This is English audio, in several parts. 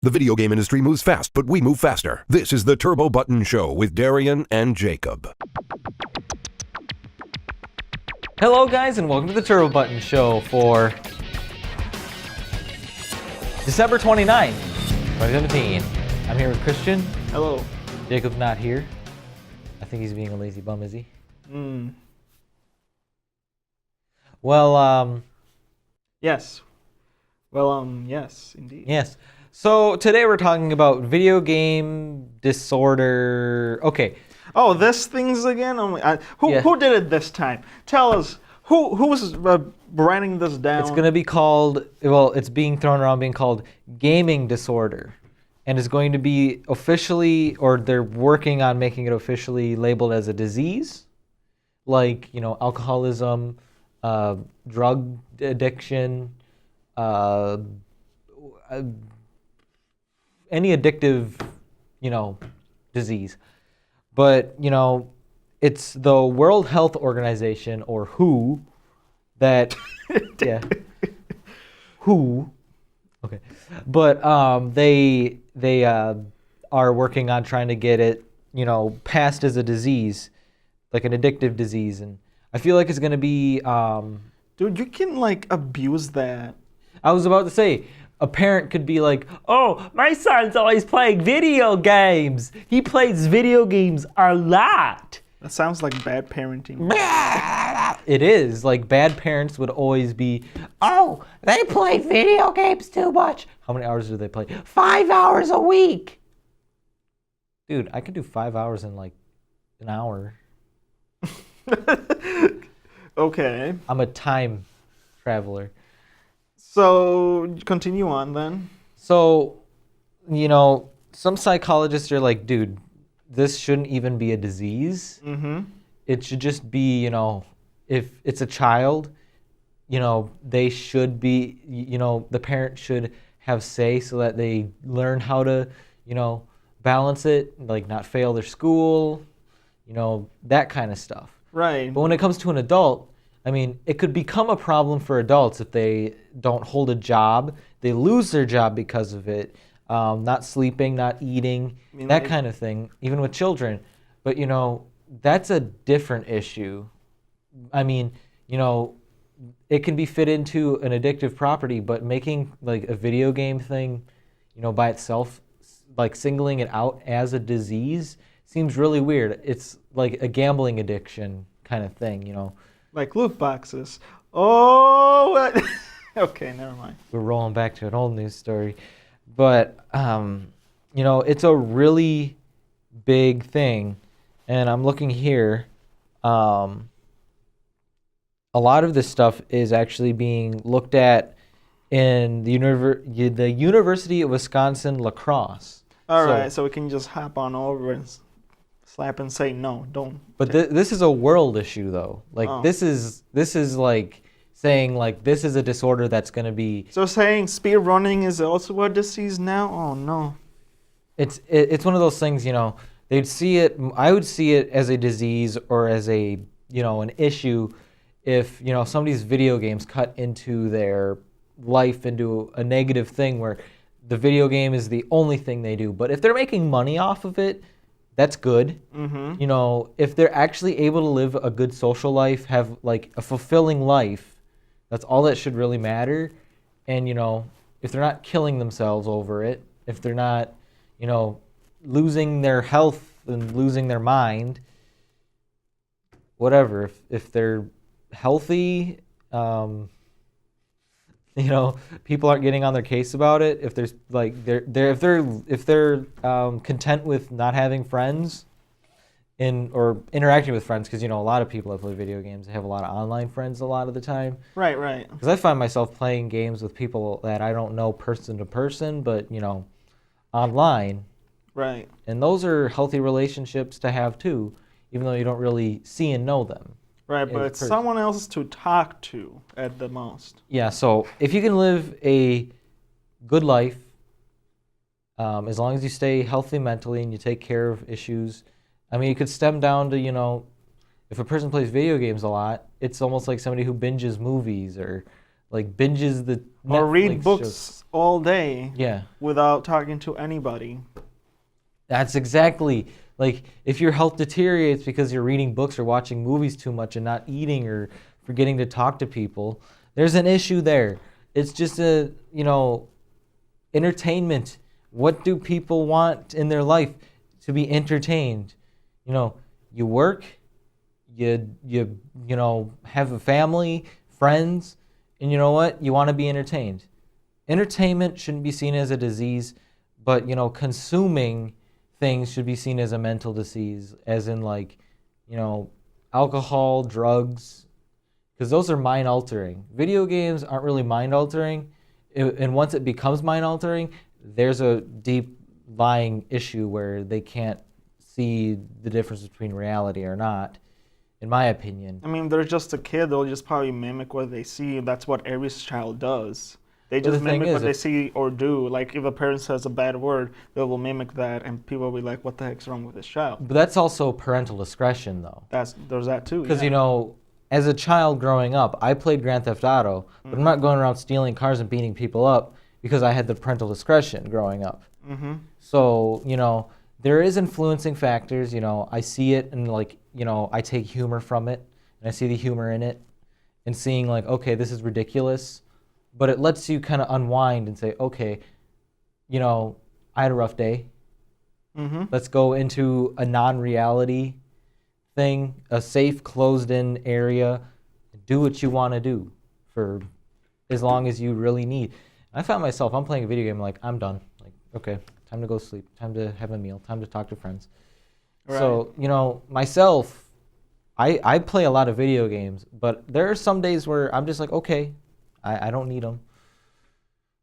The video game industry moves fast, but we move faster. This is the Turbo Button Show with Darien and Jacob. Hello guys, and welcome to the Turbo Button Show for December 29th, 2017. I'm here with Christian. Hello. Jacob's not here. I think he's being a lazy bum, is he? Well, Yes. Well, yes, indeed. yes. So today we're talking about video game disorder. Okay. Oh, this things again? Oh my, who did it this time? Tell us, who was writing this down? It's going to be called, well, it's being thrown around being called gaming disorder. And it's going to be officially, or they're working on making it officially labeled as a disease. Like, alcoholism, drug addiction, any addictive, disease. But, it's the World Health Organization, or WHO, that, WHO, okay. But they are working on trying to get it, passed as a disease, like an addictive disease. And I feel like it's going to be... Dude, you can, abuse that. I was about to say, a parent could be like, oh, my son's always playing video games. He plays video games a lot. That sounds like bad parenting. It is. Like, bad parents would always be, oh, they play video games too much. How many hours do they play? 5 hours a week. Dude, I could do 5 hours in, an hour. Okay. I'm a time traveler. So, continue on then. So, some psychologists are like, dude, this shouldn't even be a disease. Mm-hmm. It should just be, if it's a child, they should be, the parent should have say so that they learn how to, balance it, like not fail their school, that kind of stuff. Right. But when it comes to an adult, it could become a problem for adults if they don't hold a job. They lose their job because of it. Not sleeping, not eating, that kind of thing, even with children. But, that's a different issue. It can be fit into an addictive property, but making, a video game thing, by itself, singling it out as a disease seems really weird. It's like a gambling addiction kind of thing, Like loot boxes. Oh, okay, never mind. We're rolling back to an old news story. But, it's a really big thing. And I'm looking here. A lot of this stuff is actually being looked at in the University of Wisconsin La Crosse. All right, so we can just hop on over and slap and say no, don't. But this is a world issue, though. This is like saying this is a disorder that's going to be. So saying speed running is also a disease now? Oh no. It's one of those things. They'd see it. I would see it as a disease or as a an issue if some of these video games cut into their life into a negative thing where the video game is the only thing they do. But if they're making money off of it, that's good. Mm-hmm. If they're actually able to live a good social life, have a fulfilling life, that's all that should really matter. And if they're not killing themselves over it, if they're not losing their health and losing their mind, whatever, if they're healthy, people aren't getting on their case about it. If there's if they're content with not having friends or interacting with friends, because a lot of people that play video games have a lot of online friends a lot of the time. Right. Because I find myself playing games with people that I don't know person to person, but online. Right. And those are healthy relationships to have too, even though you don't really see and know them. Right, but it's someone else to talk to at the most. Yeah, so if you can live a good life, as long as you stay healthy mentally and you take care of issues, it could stem down to, if a person plays video games a lot, it's almost like somebody who binges movies or like binges the or read Netflix books shows. all day. Yeah. Without talking to anybody. That's exactly, like, if your health deteriorates because you're reading books or watching movies too much and not eating or forgetting to talk to people, there's an issue there. It's just entertainment. What do people want in their life? To be entertained. You work, you have a family, friends, and you know what? You want to be entertained. Entertainment shouldn't be seen as a disease, but consuming things should be seen as a mental disease, as in alcohol, drugs, because those are mind altering. Video games aren't really mind altering, and once it becomes mind altering, there's a deep lying issue where they can't see the difference between reality or not, in my opinion. I mean, they're just a kid. They'll just probably mimic what they see. That's what every child does. They just mimic what they see or do. Like, if a parent says a bad word, they will mimic that, and people will be like, what the heck's wrong with this child? But that's also parental discretion, though. There's that, too. Because, as a child growing up, I played Grand Theft Auto, but I'm not going around stealing cars and beating people up because I had the parental discretion growing up. Mm-hmm. So, there is influencing factors. I see it, and, I take humor from it, and I see the humor in it, and seeing, okay, this is ridiculous. But it lets you kind of unwind and say, okay, I had a rough day. Mm-hmm. Let's go into a non-reality thing, a safe, closed-in area. Do what you want to do for as long as you really need. I found myself, I'm playing a video game, I'm done. Okay, time to go sleep, time to have a meal, time to talk to friends. Right. So, myself, I play a lot of video games, but there are some days where I'm just okay, I don't need them.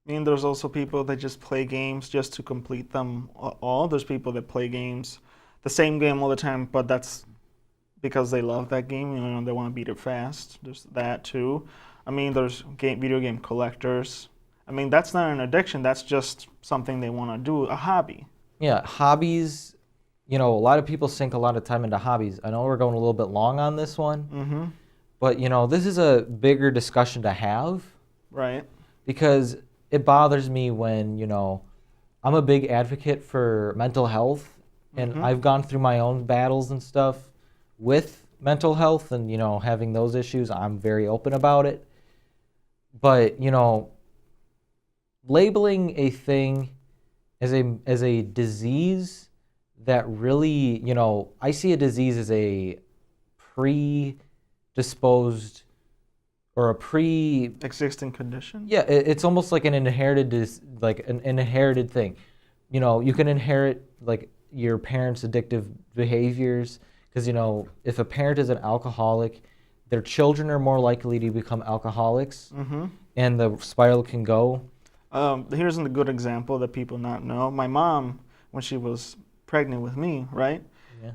I mean, there's also people that just play games just to complete them all. There's people that play games, the same game all the time, but that's because they love that game. They want to beat it fast. There's that too. I mean, there's video game collectors. I mean, that's not an addiction. That's just something they want to do, a hobby. Yeah, hobbies. A lot of people sink a lot of time into hobbies. I know we're going a little bit long on this one. Mm-hmm. But, this is a bigger discussion to have. Right. Because it bothers me when, I'm a big advocate for mental health. And Mm-hmm. I've gone through my own battles and stuff with mental health and, having those issues. I'm very open about it. But, labeling a thing as a disease that really, I see a disease as a predisposed or a existing condition. Yeah, it's almost like an inherited thing. You can inherit your parents' addictive behaviors because if a parent is an alcoholic, their children are more likely to become alcoholics, mm-hmm. and the spiral can go. Here's a good example that people not know. My mom, when she was pregnant with me, right? Yeah.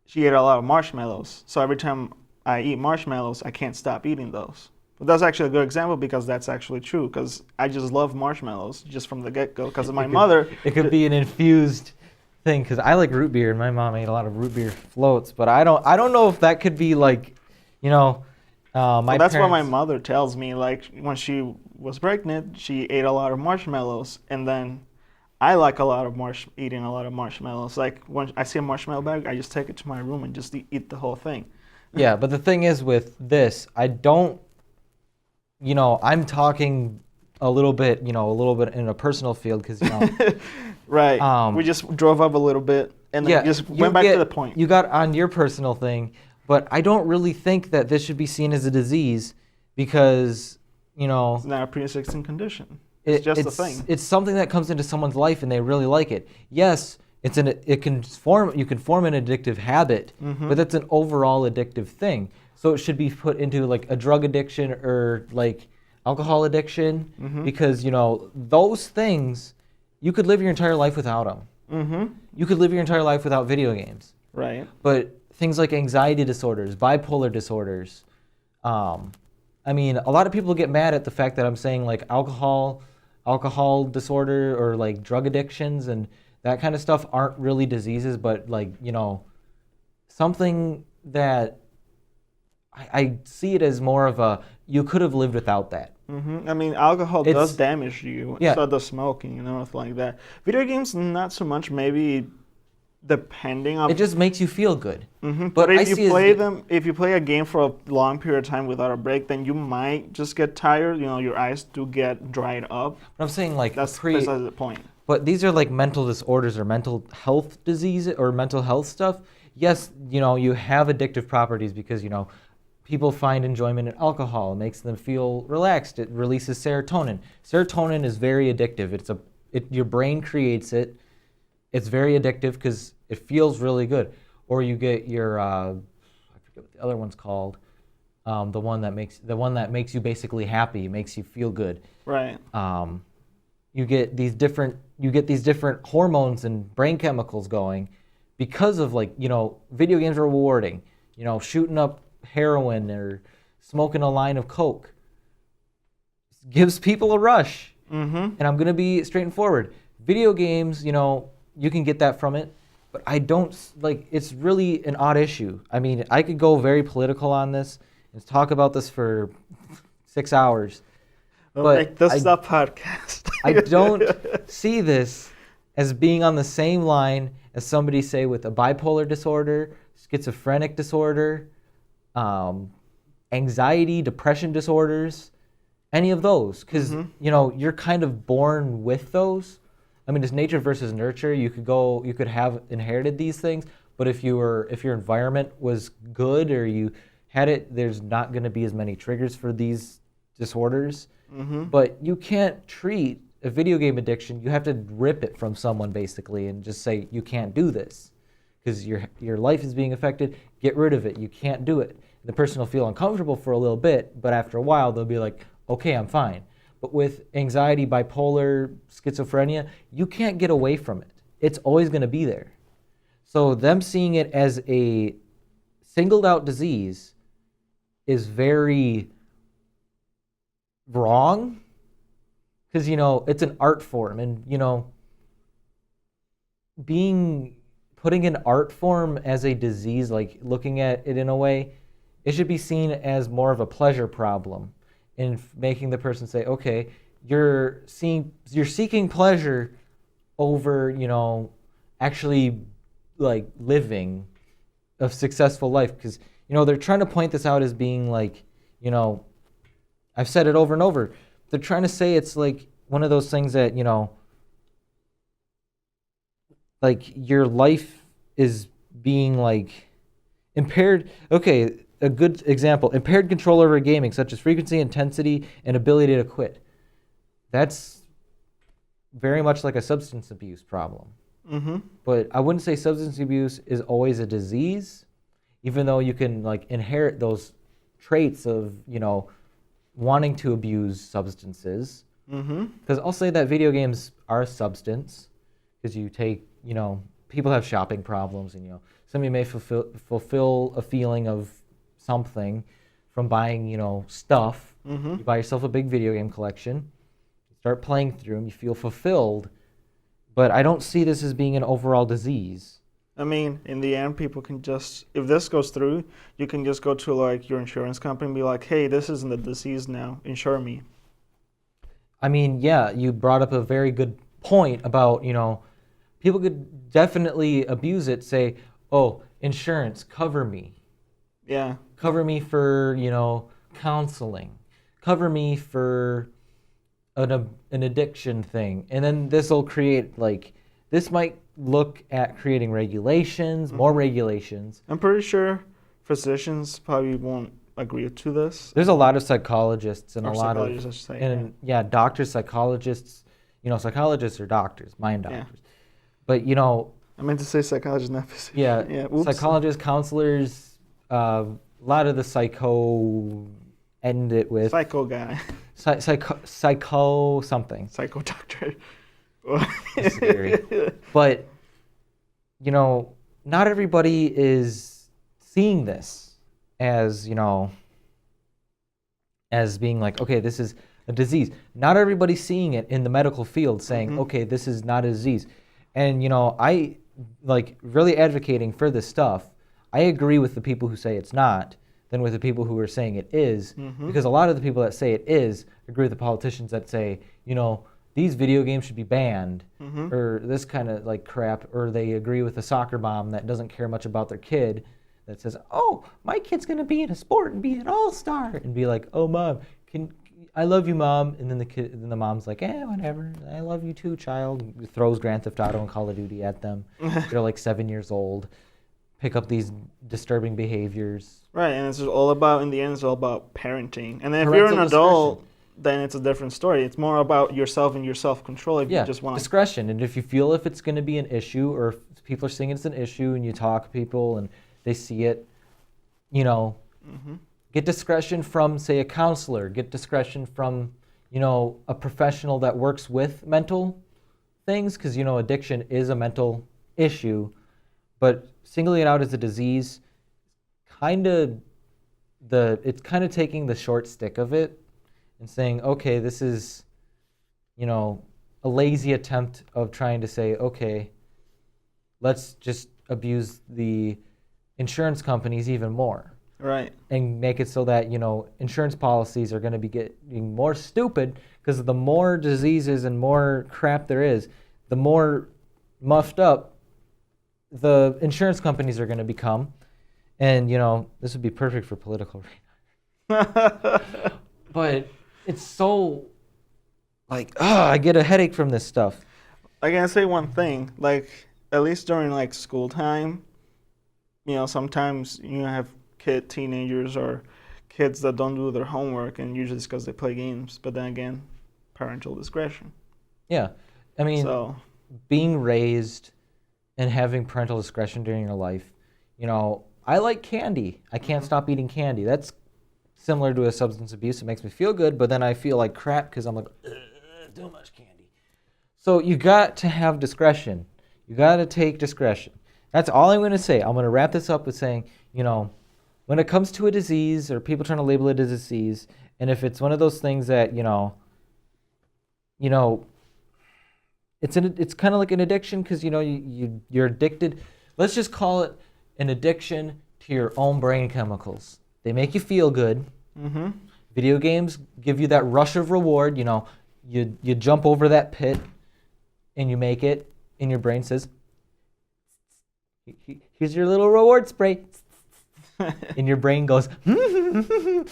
She ate a lot of marshmallows. So every time I eat marshmallows, I can't stop eating those. But that's actually a good example because that's actually true. Because I just love marshmallows just from the get-go. Because of my mother. It could be an infused thing. Because I like root beer, and my mom ate a lot of root beer floats. But I don't know if that could be that's what my mother tells me. When she was pregnant, she ate a lot of marshmallows, and then I like eating a lot of marshmallows. When I see a marshmallow bag, I just take it to my room and just eat the whole thing. Yeah, but the thing is with this, I don't. I'm talking a little bit in a personal field because Right. We just drove up a little bit and then just went back to the point. You got on your personal thing. But I don't really think that this should be seen as a disease because, it's not a pre-existing condition. It's just a thing. It's something that comes into someone's life and they really like it. Yes, you can form an addictive habit, mm-hmm. but that's an overall addictive thing. So it should be put into a drug addiction or alcohol addiction mm-hmm. because, those things, you could live your entire life without them. Mm-hmm. You could live your entire life without video games. Right. But things like anxiety disorders, bipolar disorders. A lot of people get mad at the fact that I'm saying alcohol disorder or drug addictions and that kind of stuff aren't really diseases, but something that I see it as more of you could have lived without that. I mean, alcohol does It's- damage you. Yeah. So does smoking and stuff like that. Video games, not so much. Maybe depending on. It just makes you feel good. But I if you see play as, them, if you play a game for a long period of time without a break, then you might just get tired. You know, your eyes do get dried up. I'm saying like That's precisely the point. but these are like mental disorders or mental health diseases or mental health stuff. Yes, you have addictive properties because, people find enjoyment in alcohol. It makes them feel relaxed. It releases serotonin. Serotonin is very addictive. Your brain creates it. It's very addictive because it feels really good. Or you get your, I forget what the other one's called, the one that makes you basically happy, makes you feel good. Right. You get these different hormones and brain chemicals going because of video games are rewarding. Shooting up heroin or smoking a line of coke gives people a rush. And I'm gonna be straight and forward. Video games, you can get that from it, but I don't it's really an odd issue. I mean, I could go very political on this and talk about this for 6 hours. But Like this is a podcast. I don't see this as being on the same line as somebody, say, with a bipolar disorder, schizophrenic disorder, anxiety, depression disorders, any of those. Because, you're kind of born with those. I mean, it's nature versus nurture. You could have inherited these things, but if your environment was good or you had it, there's not going to be as many triggers for these disorders. But you can't treat a video game addiction. You have to rip it from someone basically and just say you can't do this because your life is being affected. Get rid of it. You can't do it. The person will feel uncomfortable for a little bit, but after a while they'll be like, okay, I'm fine. But with anxiety, bipolar, schizophrenia, you can't get away from it. It's always going to be there. So them seeing it as a singled out disease is very wrong because, it's an art form. And, putting an art form as a disease, like looking at it in a way, it should be seen as more of a pleasure problem. In making the person say, okay, you're seeking pleasure over, actually like living a successful life. Because, they're trying to point this out as being like, I've said it over and over. They're trying to say it's like one of those things that, like your life is being like impaired. Okay. A good example, impaired control over gaming, such as frequency, intensity, and ability to quit. That's very much like a substance abuse problem. But I wouldn't say substance abuse is always a disease, even though you can inherit those traits of, wanting to abuse substances. Because I'll say that video games are a substance, because you take, people have shopping problems, and, somebody may fulfill a feeling of something from buying, stuff. You buy yourself a big video game collection, you start playing through them, you feel fulfilled. But I don't see this as being an overall disease. I mean, in the end, people can just, if this goes through, you can just go to your insurance company and be like, hey, this isn't a disease now, insure me. I mean, yeah, you brought up a very good point about, people could definitely abuse it, say, oh, insurance, cover me. Yeah. Cover me for, counseling. Cover me for an addiction thing. And then this will create, this might look at creating regulations, more regulations. I'm pretty sure physicians probably won't agree to this. There's a lot of psychologists and Or a lot of, psychologists, I should say, and yeah, doctors, psychologists. Psychologists are doctors, mind Yeah. doctors. But, I meant to say psychologist, not physician. yeah, Oops. psychologists, counselors, a lot of the psycho end it with Psycho guy. psycho something. Psycho doctor. Scary. But, not everybody is seeing this as, as being like, okay, this is a disease. Not everybody's seeing it in the medical field saying, okay, this is not a disease. And, I really advocating for this stuff. I agree with the people who say it's not, than with the people who are saying it is, because a lot of the people that say it is agree with the politicians that say, these video games should be banned, or this kind of like crap, or they agree with the soccer mom that doesn't care much about their kid that says, oh, my kid's going to be in a sport and be an all-star, and be like, oh, mom, I love you, mom, and then the mom's like, whatever, I love you too, child, throws Grand Theft Auto and Call of Duty at them. They're like 7 years old, pick up these disturbing behaviors. Right, and it's all about, in the end, it's all about parenting. And then if Parental you're an adult, discretion. then it's a different story. It's more about yourself and your self-control if you just want discretion. And if you feel if it's going to be an issue, or if people are saying it's an issue and you talk to people and they see it, get discretion from, say, a counselor. Get discretion from, a professional that works with mental things, because, addiction is a mental issue. But singling it out as a disease, it's kind of taking the short stick of it and saying, okay, this is, a lazy attempt of trying to say, okay, let's just abuse the insurance companies even more. Right. And make it so that, insurance policies are going to be getting more stupid, because the more diseases and more crap there is, the more muffed up the insurance companies are going to become. And, this would be perfect for political right. But it's so, I get a headache from this stuff. I gotta say one thing, at least during, school time, sometimes you have teenagers or kids that don't do their homework, and usually it's because they play games. But then again, parental discretion. Yeah. I mean, being raised and having parental discretion during your life, I like candy. I can't stop eating candy. That's similar to a substance abuse. It makes me feel good, but then I feel like crap because I'm like, too much candy. So you got to have discretion. You got to take discretion. That's all I'm going to say. I'm going to wrap this up with saying, when it comes to a disease or people trying to label it as a disease, and if it's one of those things that, it's kind of like an addiction, because, you're addicted. Let's just call it an addiction to your own brain chemicals. They make you feel good. Mm-hmm. Video games give you that rush of reward. You jump over that pit and you make it, and your brain says, here's your little reward spray. And your brain goes, and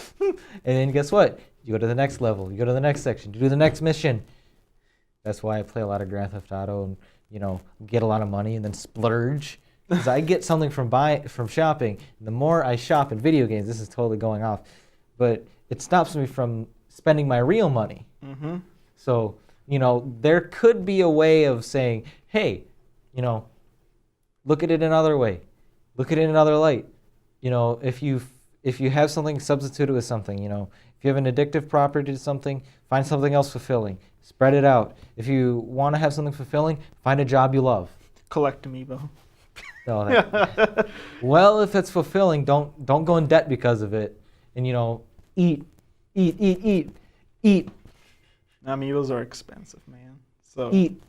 then guess what? You go to the next level. You go to the next section. You do the next mission. That's why I play a lot of Grand Theft Auto and, get a lot of money and then splurge. Because I get something from shopping. And the more I shop in video games, this is totally going off, but it stops me from spending my real money. Mm-hmm. So, there could be a way of saying, hey, look at it another way. Look at it in another light. If you have something, substitute it with something. If you have an addictive property to something, find something else fulfilling. Spread it out. If you want to have something fulfilling, find a job you love. Collect amiibo. Well, if it's fulfilling, don't go in debt because of it. And eat. Amiibos are expensive, man. So eat.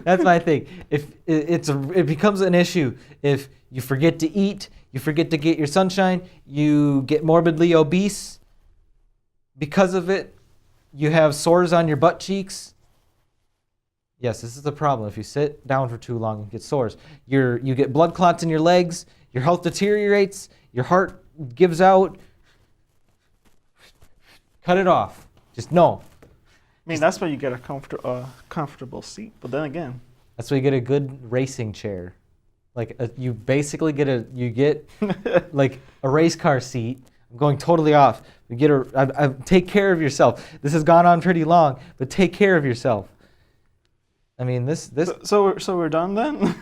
That's my thing. If it becomes an issue if you forget to eat, you forget to get your sunshine, you get morbidly obese because of it, you have sores on your butt cheeks. Yes, this is the problem. If you sit down for too long, you get sores. You get blood clots in your legs, your health deteriorates, your heart gives out. Cut it off. Just no. That's why you get a comfortable seat. But then again, that's why you get a good racing chair. You basically get like a race car seat. I'm going totally off. You get take care of yourself. This has gone on pretty long, but take care of yourself. This. So we're done then.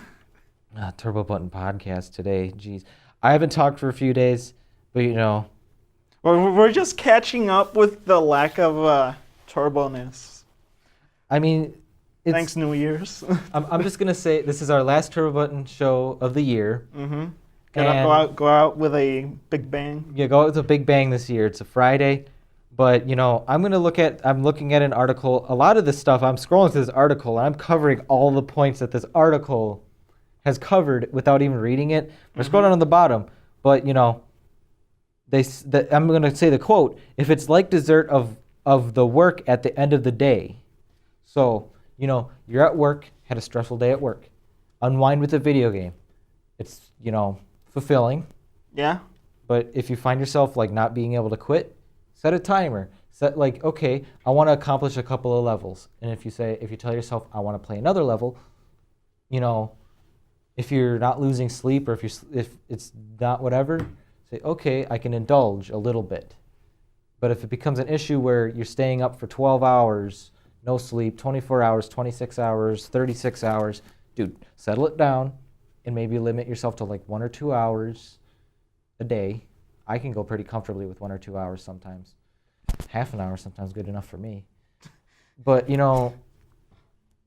Turbo Button podcast today. Jeez, I haven't talked for a few days, but Well, we're just catching up with the lack of turboness. Thanks, New Year's. I'm just gonna say this is our last Turbo Button show of the year. Mm-hmm. Go out with a big bang. Yeah, go out with a big bang this year. It's a Friday, but I'm looking at an article. A lot of this stuff, I'm scrolling through this article, and I'm covering all the points that this article has covered without even reading it. We're scrolling down on the bottom, but I'm going to say the quote, if it's like dessert of the work at the end of the day. So, you're at work, had a stressful day at work. Unwind with a video game. It's, fulfilling. Yeah. But if you find yourself like not being able to quit, set a timer. Set like, okay, I want to accomplish a couple of levels. And if you tell yourself, I want to play another level, if you're not losing sleep or if it's not whatever, say, okay, I can indulge a little bit. But if it becomes an issue where you're staying up for 12 hours, no sleep, 24 hours, 26 hours, 36 hours, dude, settle it down and maybe limit yourself to like 1 or 2 hours a day. I can go pretty comfortably with 1 or 2 hours sometimes. Half an hour sometimes good enough for me. But,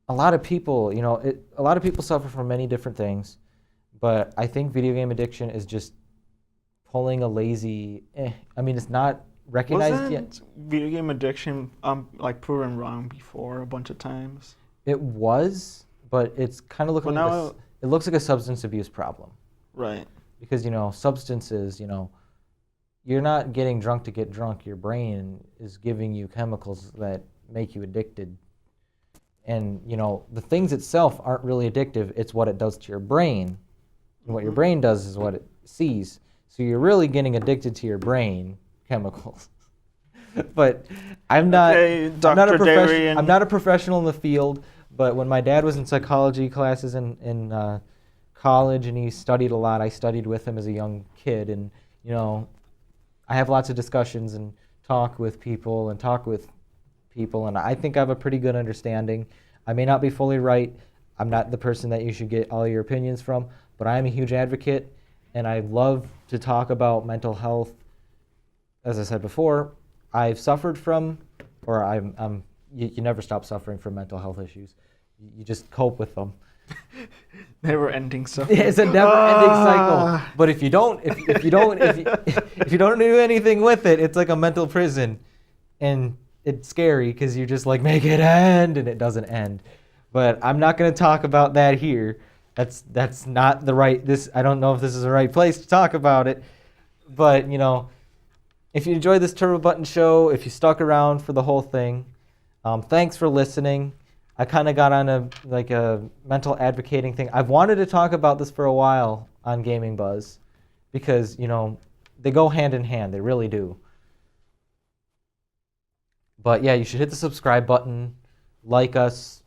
a lot of people, a lot of people suffer from many different things. But I think video game addiction is just pulling a lazy, I mean, it's not recognized yet. Video game addiction like proven wrong before a bunch of times? It was, but it's kind of looking like it looks like a substance abuse problem. Right. Because, substances, you're not getting drunk to get drunk. Your brain is giving you chemicals that make you addicted. And, the things itself aren't really addictive. It's what it does to your brain. And what your brain does is what it sees. So you're really getting addicted to your brain chemicals. But I'm not a professional in the field, but when my dad was in psychology classes in college and he studied a lot, I studied with him as a young kid, and I have lots of discussions and talk with people, and I think I have a pretty good understanding. I may not be fully right. I'm not the person that you should get all your opinions from, but I am a huge advocate, and I love to talk about mental health. As I said before, I've suffered from, or you never stop suffering from mental health issues. You just cope with them. Never-ending suffering. It's a never-ending cycle. But if you don't do anything with it, it's like a mental prison, and it's scary because you're just like, make it end, and it doesn't end. But I'm not going to talk about that here. That's not the right. I don't know if this is the right place to talk about it. But if you enjoyed this Turbo Button show, if you stuck around for the whole thing, thanks for listening. I kind of got on a mental advocating thing. I've wanted to talk about this for a while on Gaming Buzz because, they go hand in hand. They really do. But yeah, you should hit the subscribe button, like us.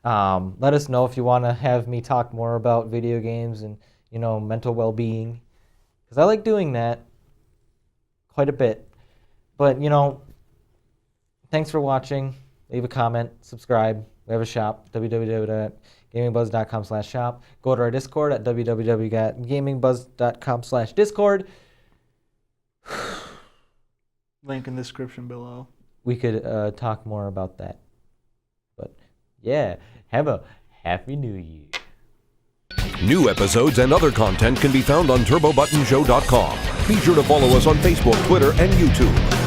Let us know if you want to have me talk more about video games and, mental well-being. Because I like doing that quite a bit. But, thanks for watching. Leave a comment, subscribe. We have a shop, www.gamingbuzz.com/shop. Go to our Discord at www.gamingbuzz.com/discord. Link in the description below. We could talk more about that. But yeah, have a Happy New Year. New episodes and other content can be found on TurboButtonShow.com. Be sure to follow us on Facebook, Twitter, and YouTube.